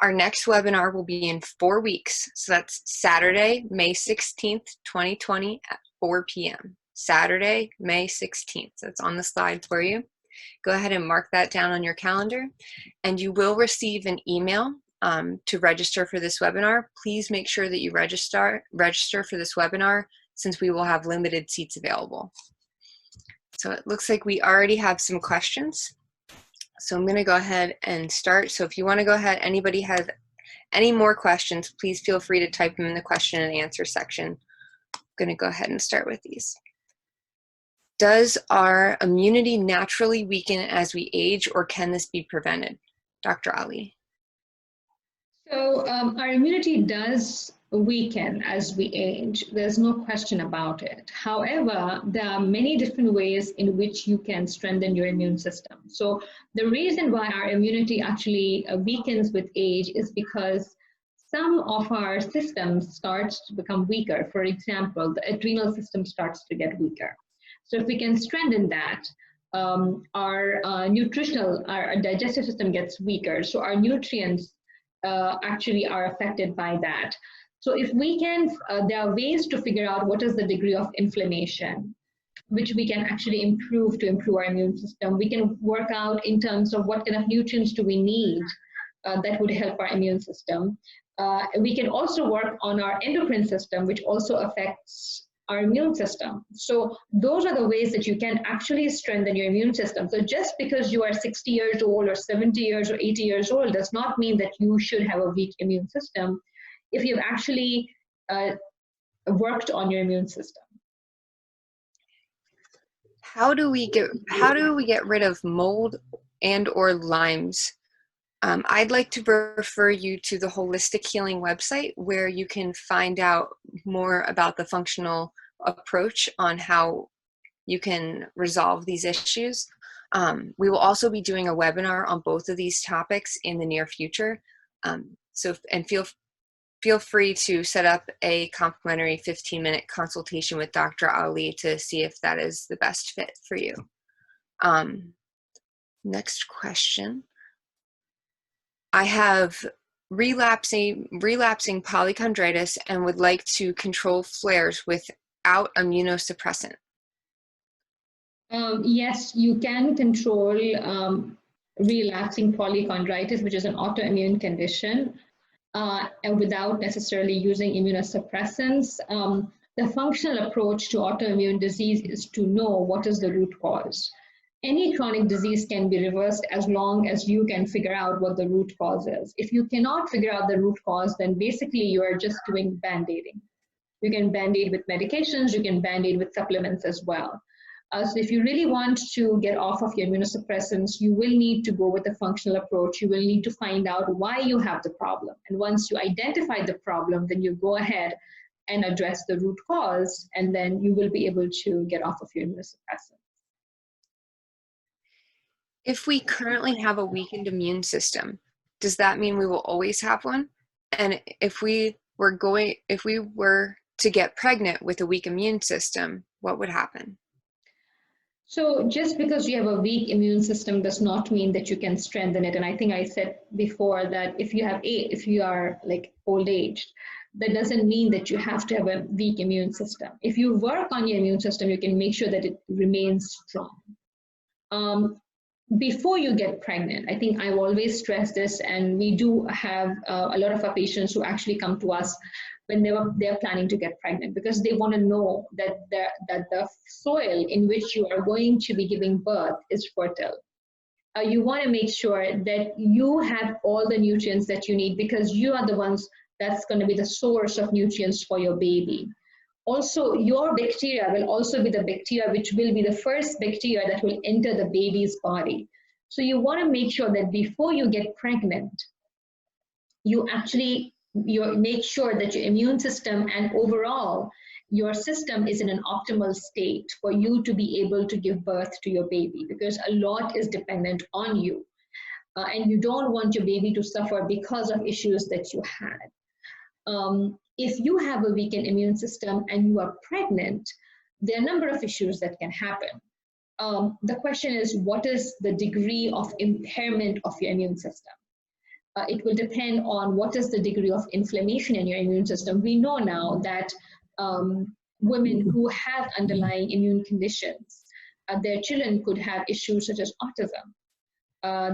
Our next webinar will be in 4 weeks. So that's Saturday, May 16th, 2020 at 4 p.m. Saturday, May 16th. That's on the slide for you. Go ahead and mark that down on your calendar, and you will receive an email to register for this webinar. Please make sure that you register for this webinar, since we will have limited seats available. So it looks like we already have some questions. So I'm going to go ahead and start. So if you want to go ahead, anybody has any more questions, please feel free to type them in the question and answer section. I'm going to go ahead and start with these. Does our immunity naturally weaken as we age, or can this be prevented? Dr. Ali. So our immunity does weaken as we age. There's no question about it. However, there are many different ways in which you can strengthen your immune system. So the reason why our immunity actually weakens with age is because some of our systems start to become weaker. For example, the adrenal system starts to get weaker. So if we can strengthen that, our digestive system gets weaker. So our nutrients actually are affected by that. So if we can, there are ways to figure out what is the degree of inflammation, which we can actually improve to improve our immune system. We can work out in terms of what kind of nutrients do we need that would help our immune system. We can also work on our endocrine system, which also affects our immune system. So those are the ways that you can actually strengthen your immune system. So just because you are 60 years old or 70 years or 80 years old does not mean that you should have a weak immune system if you've actually worked on your immune system. How do we get rid of mold and or Lyme's? I'd like to refer you to the Holistic Healing website, where you can find out more about the functional approach on how you can resolve these issues. We will also be doing a webinar on both of these topics in the near future. Feel free to set up a complimentary 15-minute consultation with Dr. Ali to see if that is the best fit for you. Next question. I have relapsing polychondritis and would like to control flares without immunosuppressant. Yes, you can control relapsing polychondritis, which is an autoimmune condition, and without necessarily using immunosuppressants. The functional approach to autoimmune disease is to know what is the root cause. Any chronic disease can be reversed as long as you can figure out what the root cause is. If you cannot figure out the root cause, then basically you are just doing band-aiding. You can band-aid with medications, you can band-aid with supplements as well. So if you really want to get off of your immunosuppressants, you will need to go with a functional approach. You will need to find out why you have the problem. And once you identify the problem, then you go ahead and address the root cause, and then you will be able to get off of your immunosuppressants. If we currently have a weakened immune system, does that mean we will always have one? And if we were to get pregnant with a weak immune system, what would happen? So just because you have a weak immune system does not mean that you can strengthen it. And I think I said before that if you are like old aged, that doesn't mean that you have to have a weak immune system. If you work on your immune system, you can make sure that it remains strong. Before you get pregnant, I think I've always stressed this, and we do have a lot of our patients who actually come to us when they're planning to get pregnant, because they want to know that the soil in which you are going to be giving birth is fertile. You want to make sure that you have all the nutrients that you need, because you are the ones That's going to be the source of nutrients for your baby. Also, your bacteria will also be the bacteria which will be the first bacteria that will enter the baby's body. So you want to make sure that before you get pregnant, you make sure that your immune system and overall your system is in an optimal state for you to be able to give birth to your baby, because a lot is dependent on you. And you don't want your baby to suffer because of issues that you had. If you have a weakened immune system and you are pregnant, there are a number of issues that can happen. The question is, what is the degree of impairment of your immune system? It will depend on what is the degree of inflammation in your immune system. We know now that women who have underlying immune conditions, their children could have issues such as autism.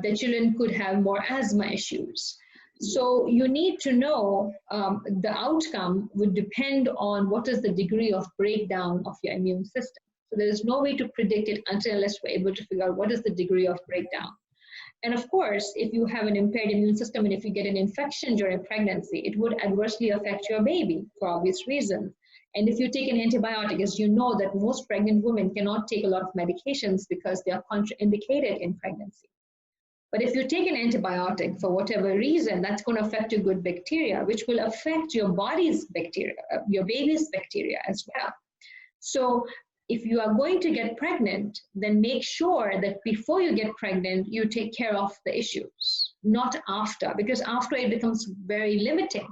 Their children could have more asthma issues. So you need to know the outcome would depend on what is the degree of breakdown of your immune system. So there is no way to predict it unless we're able to figure out what is the degree of breakdown. And of course, if you have an impaired immune system and if you get an infection during pregnancy, it would adversely affect your baby for obvious reasons. And if you take an antibiotic, as you know that most pregnant women cannot take a lot of medications because they are contraindicated in pregnancy. But if you take an antibiotic for whatever reason, that's going to affect your good bacteria, which will affect your body's bacteria, your baby's bacteria as well. So if you are going to get pregnant, then make sure that before you get pregnant, you take care of the issues, not after, because after it becomes very limiting.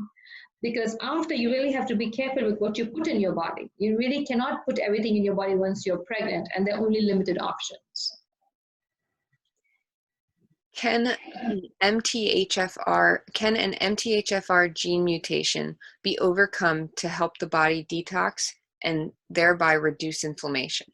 Because after, you really have to be careful with what you put in your body. You really cannot put everything in your body once you're pregnant, and there are only limited options. Can an MTHFR gene mutation be overcome to help the body detox and thereby reduce inflammation?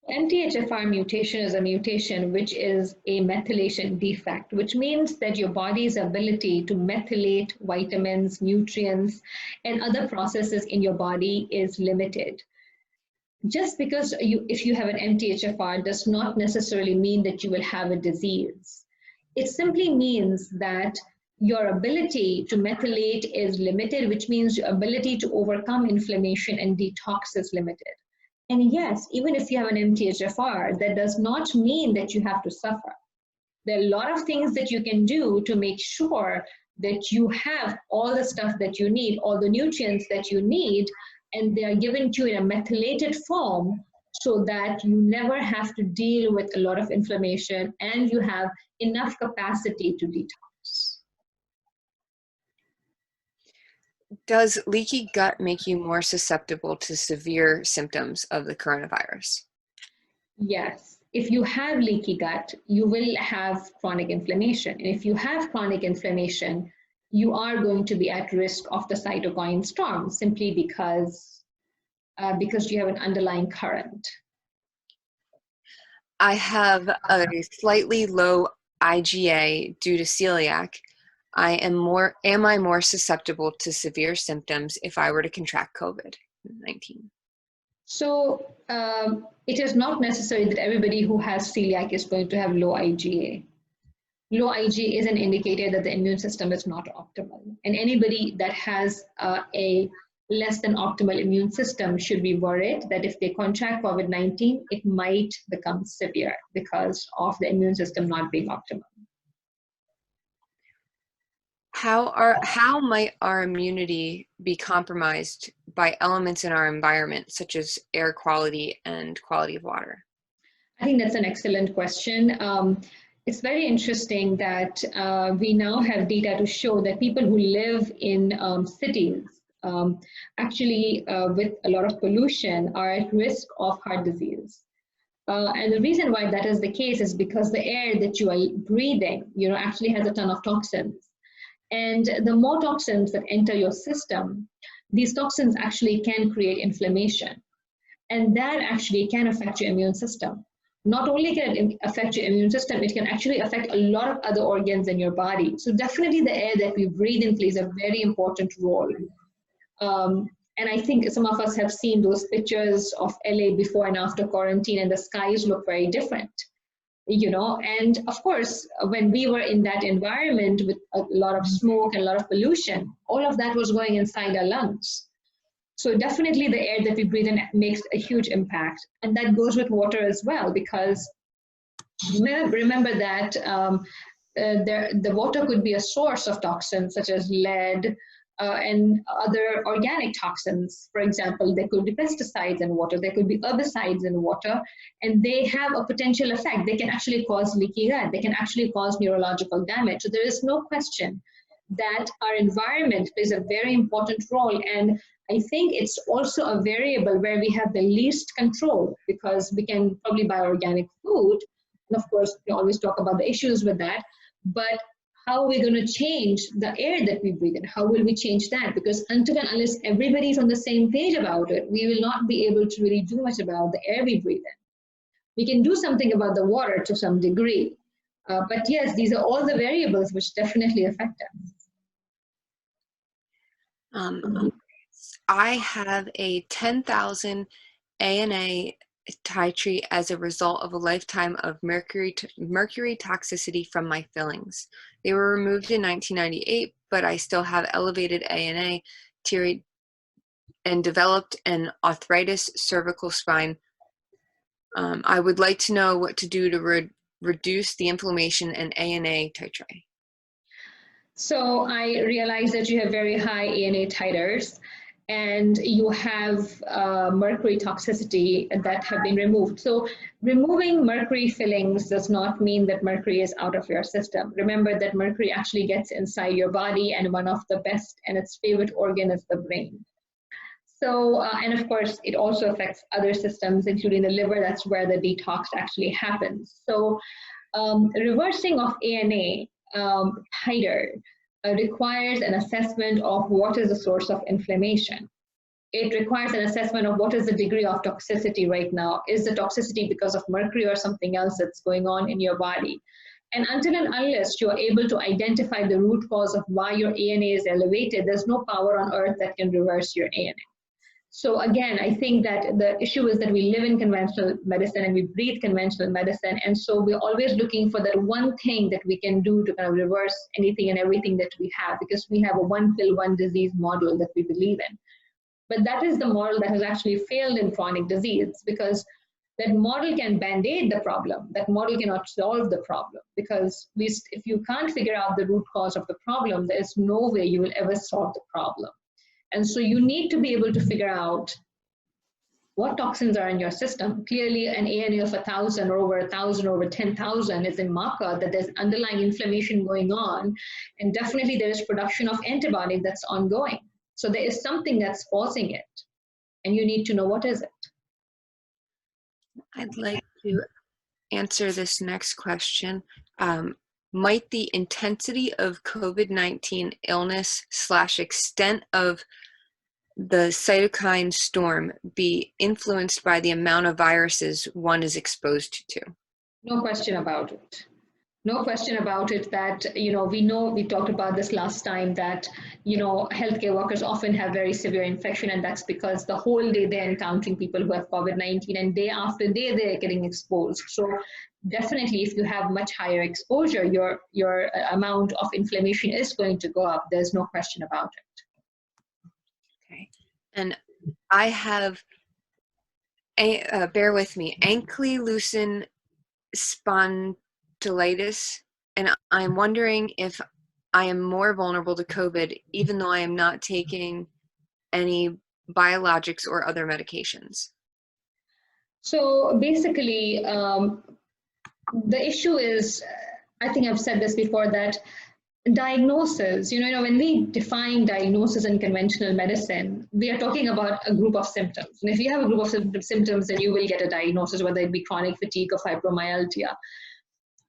MTHFR mutation is a mutation which is a methylation defect, which means that your body's ability to methylate vitamins, nutrients, and other processes in your body is limited. Just because if you have an MTHFR does not necessarily mean that you will have a disease. It simply means that your ability to methylate is limited, which means your ability to overcome inflammation and detox is limited. And yes, even if you have an MTHFR, that does not mean that you have to suffer. There are a lot of things that you can do to make sure that you have all the stuff that you need, all the nutrients that you need, and they are given to you in a methylated form so that you never have to deal with a lot of inflammation and you have enough capacity to detox. Does leaky gut make you more susceptible to severe symptoms of the coronavirus? Yes. If you have leaky gut, you will have chronic inflammation. And if you have chronic inflammation, you are going to be at risk of the cytokine storm simply because you have an underlying current. I have a slightly low IgA due to celiac. Am I more susceptible to severe symptoms if I were to contract COVID-19? So it is not necessary that everybody who has celiac is going to have low IgA. Low IgA is an indicator that the immune system is not optimal. And anybody that has a less than optimal immune system should be worried that if they contract COVID-19, it might become severe because of the immune system not being optimal. How might our immunity be compromised by elements in our environment, such as air quality and quality of water? I think that's an excellent question. It's very interesting that we now have data to show that people who live in cities, actually with a lot of pollution, are at risk of heart disease. And the reason why that is the case is because the air that you are breathing, actually has a ton of toxins. And the more toxins that enter your system, these toxins actually can create inflammation. And that actually can affect your immune system. Not only can it affect your immune system, it can actually affect a lot of other organs in your body. So definitely the air that we breathe in plays a very important role. And I think some of us have seen those pictures of LA before and after quarantine, and the skies look very different. And of course, when we were in that environment with a lot of smoke and a lot of pollution, all of that was going inside our lungs. So definitely the air that we breathe in makes a huge impact. And that goes with water as well, because remember that the water could be a source of toxins such as lead and other organic toxins. For example, there could be pesticides in water, there could be herbicides in water, and they have a potential effect. They can actually cause leaky gut, they can actually cause neurological damage. So there is no question that our environment plays a very important role. And I think it's also a variable where we have the least control, because we can probably buy organic food. And of course, we always talk about the issues with that. But how are we going to change the air that we breathe in? How will we change that? Because until and unless everybody's on the same page about it, we will not be able to really do much about the air we breathe in. We can do something about the water to some degree. But yes, these are all the variables which definitely affect us. I have a 10,000 ANA titrate as a result of a lifetime of mercury toxicity from my fillings. They were removed in 1998, but I still have elevated ANA titrate and developed an arthritis cervical spine. I would like to know what to do to reduce the inflammation and ANA titrate. So I realize that you have very high ANA titers, and you have mercury toxicity that have been removed. So removing mercury fillings does not mean that mercury is out of your system. Remember that mercury actually gets inside your body, and one of the best and its favorite organ is the brain. So, and of course, it also affects other systems, including the liver. That's where the detox actually happens. So reversing of ANA titer requires an assessment of what is the source of inflammation. It requires an assessment of what is the degree of toxicity right now. Is the toxicity because of mercury or something else that's going on in your body? And until and unless you're able to identify the root cause of why your ANA is elevated, there's no power on earth that can reverse your ANA. So again, I think that the issue is that we live in conventional medicine and we breathe conventional medicine. And so we're always looking for that one thing that we can do to kind of reverse anything and everything that we have, because we have a one pill, one disease model that we believe in. But that is the model that has actually failed in chronic disease, because that model can band-aid the problem. That model cannot solve the problem, because if you can't figure out the root cause of the problem, there's no way you will ever solve the problem. And so you need to be able to figure out what toxins are in your system. Clearly, an ANA of 1,000 or over 1,000 or over 10,000 is a marker that there's underlying inflammation going on. And definitely there is production of antibody that's ongoing. So there is something that's causing it. And you need to know what is it. I'd like to answer this next question. Might the intensity of COVID-19 illness / extent of the cytokine storm be influenced by the amount of viruses one is exposed to? No question about it. No question about it that, we talked about this last time, that, healthcare workers often have very severe infection, and that's because the whole day they're encountering people who have COVID-19, and day after day they're getting exposed. So definitely if you have much higher exposure, your amount of inflammation is going to go up. There's no question about it. Okay. And I have, bear with me, ankylosing spondylitis, and I'm wondering if I am more vulnerable to COVID, even though I am not taking any biologics or other medications. So basically, the issue is, I think I've said this before, that diagnosis, when we define diagnosis in conventional medicine, we are talking about a group of symptoms. And if you have a group of symptoms, then you will get a diagnosis, whether it be chronic fatigue or fibromyalgia.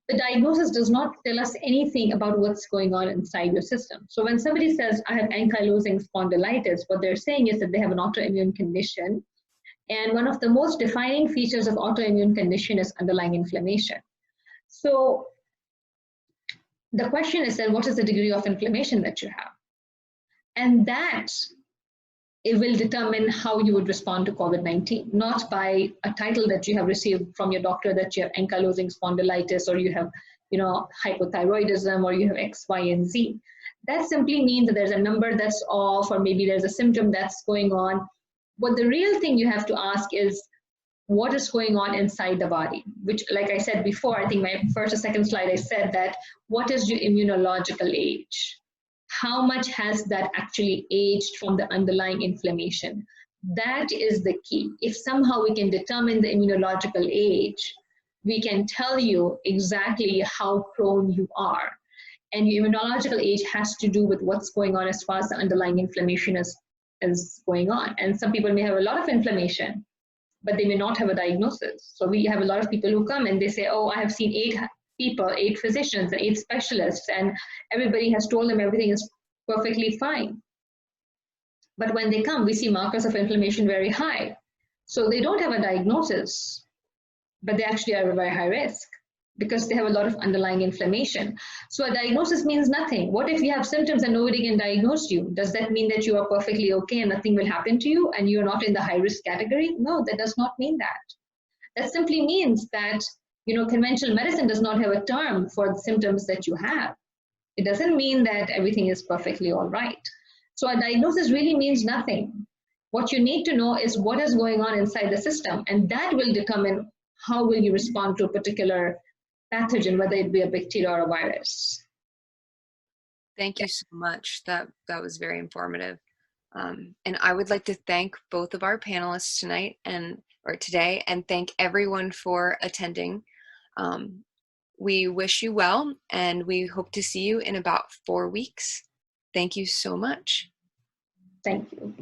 The diagnosis does not tell us anything about what's going on inside your system. So when somebody says, I have ankylosing spondylitis, what they're saying is that they have an autoimmune condition. And one of the most defining features of autoimmune condition is underlying inflammation. So the question is then, what is the degree of inflammation that you have? And that it will determine how you would respond to COVID-19, not by a title that you have received from your doctor that you have ankylosing spondylitis, or you have, hypothyroidism, or you have X, Y, and Z. That simply means that there's a number that's off, or maybe there's a symptom that's going on. But the real thing you have to ask is, what is going on inside the body? Which, like I said before, I think my first or second slide, I said that, what is your immunological age? How much has that actually aged from the underlying inflammation? That is the key. If somehow we can determine the immunological age, we can tell you exactly how prone you are. And your immunological age has to do with what's going on as far as the underlying inflammation is going on. And some people may have a lot of inflammation, but they may not have a diagnosis. So we have a lot of people who come and they say, oh, I have seen 8 physicians and 8 specialists, and everybody has told them everything is perfectly fine. But when they come, we see markers of inflammation very high. So they don't have a diagnosis, but they actually are at a very high risk because they have a lot of underlying inflammation. So a diagnosis means nothing. What if you have symptoms and nobody can diagnose you? Does that mean that you are perfectly okay and nothing will happen to you and you're not in the high risk category? No, that does not mean that. That simply means that, conventional medicine does not have a term for the symptoms that you have. It doesn't mean that everything is perfectly all right. So a diagnosis really means nothing. What you need to know is what is going on inside the system, and that will determine how will you respond to a particular pathogen, whether it be a bacteria or a virus. Thank you so much. That was very informative. And I would like to thank both of our panelists today, and thank everyone for attending. We wish you well, and we hope to see you in about 4 weeks. Thank you so much. Thank you.